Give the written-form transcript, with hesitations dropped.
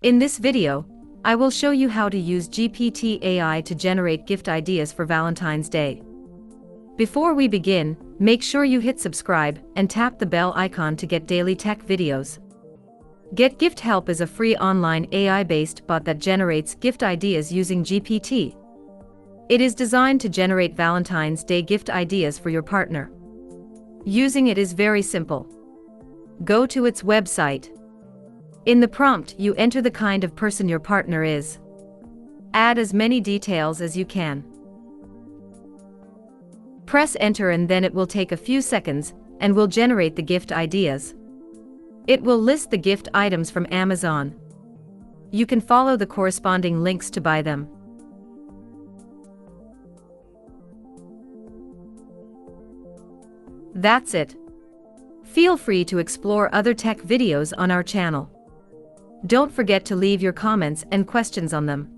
In this video, I will show you how to use GPT AI to generate gift ideas for Valentine's Day. Before we begin, make sure you hit subscribe and tap the bell icon to get daily tech videos. Get Gift Help is a free online AI-based bot that generates gift ideas using GPT. It is designed to generate Valentine's Day gift ideas for your partner. Using it is very simple. Go to its website. In the prompt, you enter the kind of person your partner is. Add as many details as you can. Press enter and then it will take a few seconds and will generate the gift ideas. It will list the gift items from Amazon. You can follow the corresponding links to buy them. That's it. Feel free to explore other tech videos on our channel. Don't forget to leave your comments and questions on them.